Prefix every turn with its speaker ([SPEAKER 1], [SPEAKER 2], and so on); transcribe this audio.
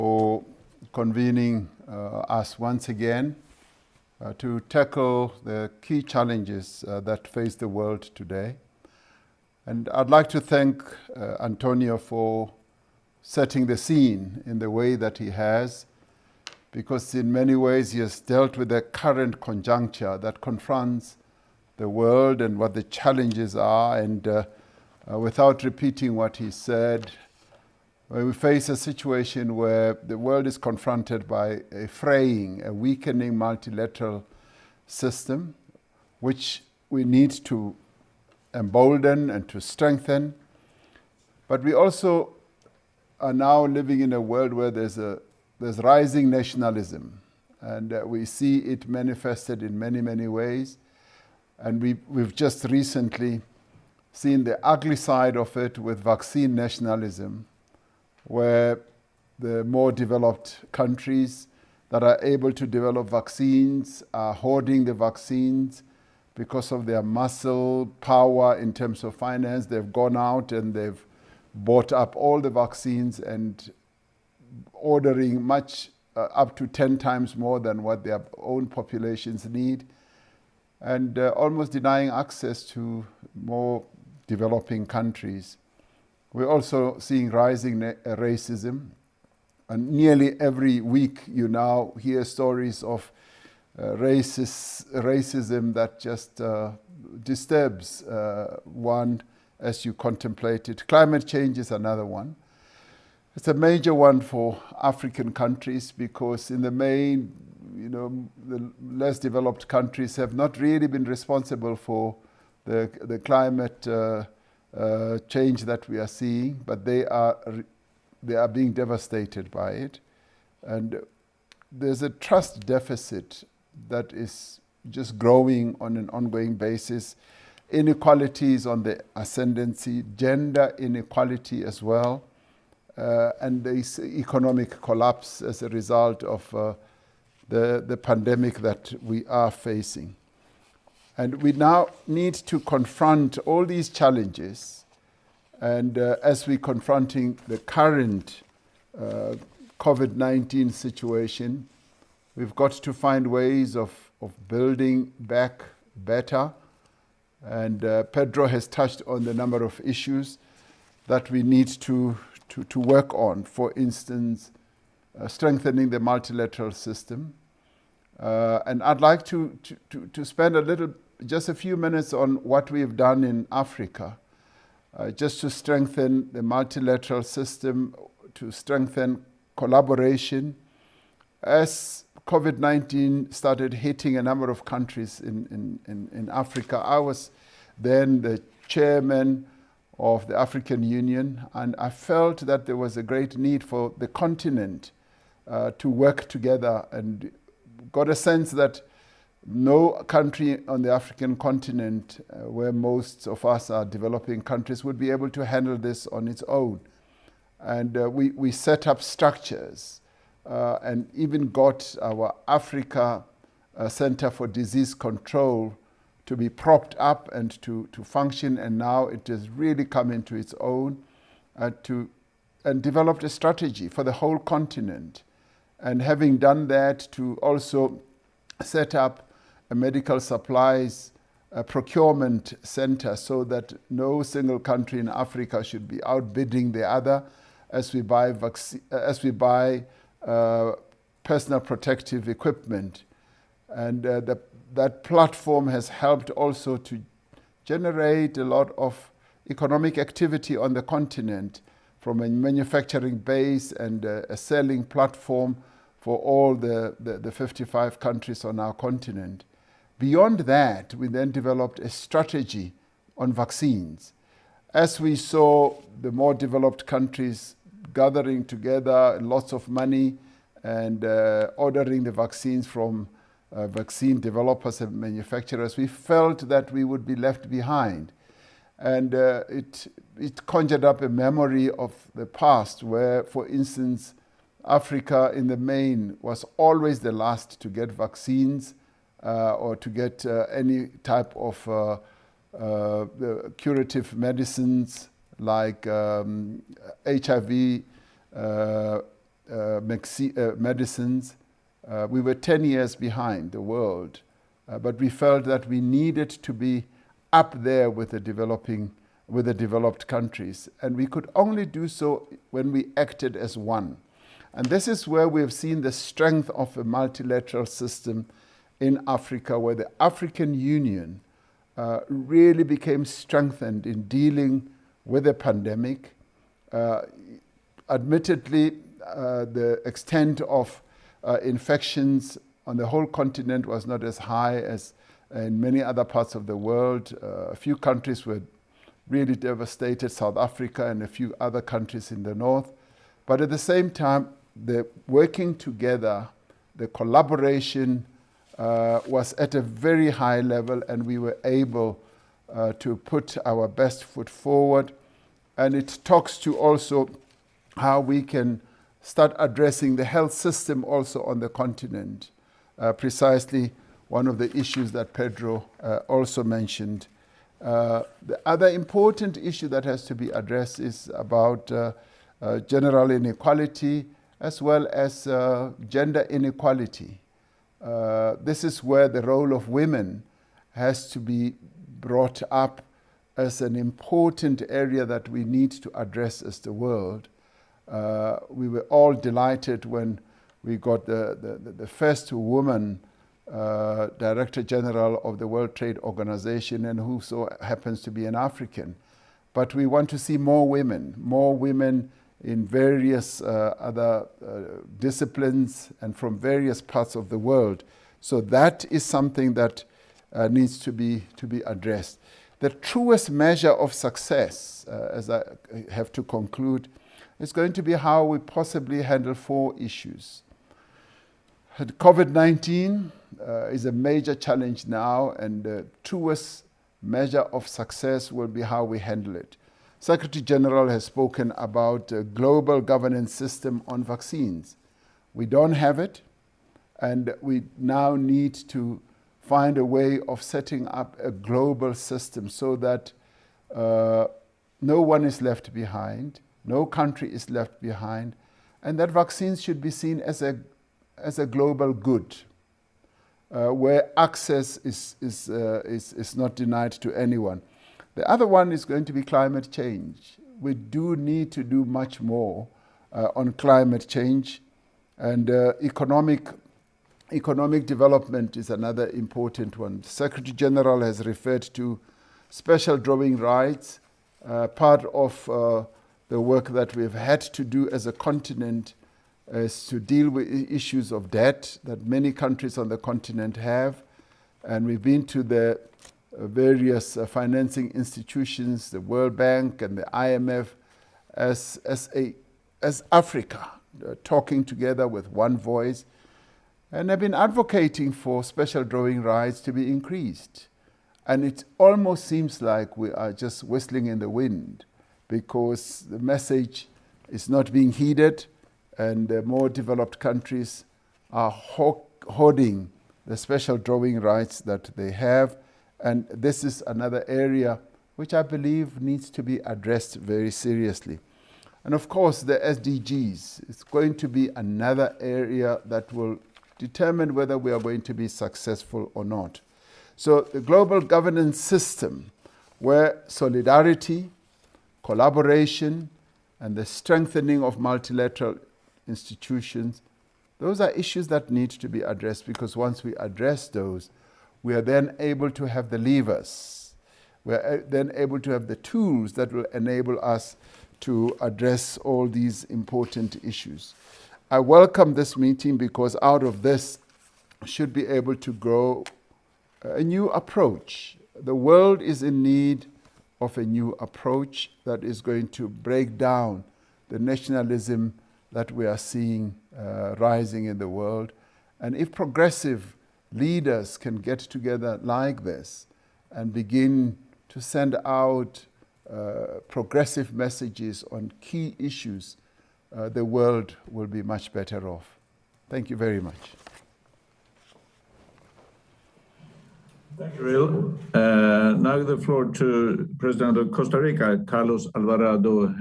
[SPEAKER 1] for convening us once again to tackle the key challenges that face the world today. And I'd like to thank Antonio for setting the scene in the way that he has, because in many ways he has dealt with the current conjuncture that confronts the world and what the challenges are. And without repeating what he said, we face a situation where the world is confronted by a fraying, a weakening multilateral system, which we need to embolden and to strengthen. But we also are now living in a world where there's rising nationalism, and we see it manifested in many, many ways. And we've just recently seen the ugly side of it with vaccine nationalism, where the more developed countries that are able to develop vaccines are hoarding the vaccines because of their muscle power in terms of finance. They've gone out and they've bought up all the vaccines and ordering much up to 10 times more than what their own populations need, and almost denying access to more developing countries. We're also seeing rising racism, and nearly every week you now hear stories of racism that just disturbs one as you contemplate it. Climate change is another one. It's a major one for African countries because in the main, the less developed countries have not really been responsible for the climate change that we are seeing, but they are being devastated by it. And there's a trust deficit that is just growing on an ongoing basis. Inequalities on the ascendancy, gender inequality as well, and this economic collapse as a result of the pandemic that we are facing. And we now need to confront all these challenges. And as we're confronting the current COVID-19 situation, we've got to find ways of building back better. And Pedro has touched on the number of issues that we need to work on. For instance, strengthening the multilateral system. And I'd like to spend just a few minutes on what we've done in Africa, just to strengthen the multilateral system, to strengthen collaboration. As COVID-19 started hitting a number of countries in Africa, I was then the chairman of the African Union, and I felt that there was a great need for the continent to work together, and got a sense that no country on the African continent, where most of us are developing countries, would be able to handle this on its own. And we set up structures and even got our Africa Center for Disease Control to be propped up and to function, and now it has really come into its own and developed a strategy for the whole continent. And having done that, to also set up a medical supplies procurement center so that no single country in Africa should be outbidding the other as we buy personal protective equipment. And that platform has helped also to generate a lot of economic activity on the continent, from a manufacturing base and a selling platform for all the 55 countries on our continent. Beyond that, we then developed a strategy on vaccines. As we saw the more developed countries gathering together lots of money and ordering the vaccines from vaccine developers and manufacturers, we felt that we would be left behind. And it conjured up a memory of the past where, for instance, Africa in the main was always the last to get vaccines or to get any type of curative medicines like HIV medicines. We were 10 years behind the world, but we felt that we needed to be up there with the developed countries. And we could only do so when we acted as one. And this is where we have seen the strength of a multilateral system in Africa, where the African Union really became strengthened in dealing with the pandemic. Admittedly, the extent of infections on the whole continent was not as high as in many other parts of the world. A few countries were really devastated, South Africa and a few other countries in the north. But at the same time, the working together, the collaboration was at a very high level, and we were able to put our best foot forward. And it talks to also how we can start addressing the health system also on the continent. Precisely one of the issues that Pedro also mentioned. The other important issue that has to be addressed is about general inequality as well as gender inequality. This is where the role of women has to be brought up as an important area that we need to address as the world. We were all delighted when we got the first woman Director General of the World Trade Organization, and who so happens to be an African. But we want to see more women in various other disciplines and from various parts of the world. So that is something that needs to be addressed. The truest measure of success, as I have to conclude, is going to be how we possibly handle 4 issues. COVID-19 is a major challenge now, and the truest measure of success will be how we handle it. Secretary General has spoken about a global governance system on vaccines. We don't have it, and we now need to find a way of setting up a global system so that no one is left behind, no country is left behind, and that vaccines should be seen as a global good, where access is not denied to anyone. The other one is going to be climate change. We do need to do much more on climate change, and economic development is another important one. The Secretary General has referred to special drawing rights. Part of the work that we've had to do as a continent is to deal with issues of debt that many countries on the continent have. And we've been to the various financing institutions, the World Bank and the IMF, as Africa, talking together with one voice. And I've been advocating for special drawing rights to be increased. And it almost seems like we are just whistling in the wind, because the message is not being heeded, and the more developed countries are hoarding the special drawing rights that they have. And this is another area which I believe needs to be addressed very seriously. And of course, the SDGs is going to be another area that will determine whether we are going to be successful or not. So the global governance system, where solidarity, collaboration, and the strengthening of multilateral institutions, those are issues that need to be addressed, because once we address those, we are then able to have the levers. We are then able to have the tools that will enable us to address all these important issues. I welcome this meeting, because out of this should be able to grow a new approach. The world is in need of a new approach that is going to break down the nationalism that we are seeing rising in the world. And if progressive leaders can get together like this and begin to send out progressive messages on key issues, the world will be much better off. Thank you very much.
[SPEAKER 2] Thank you, Will. Now the floor to President of Costa Rica, Carlos Alvarado.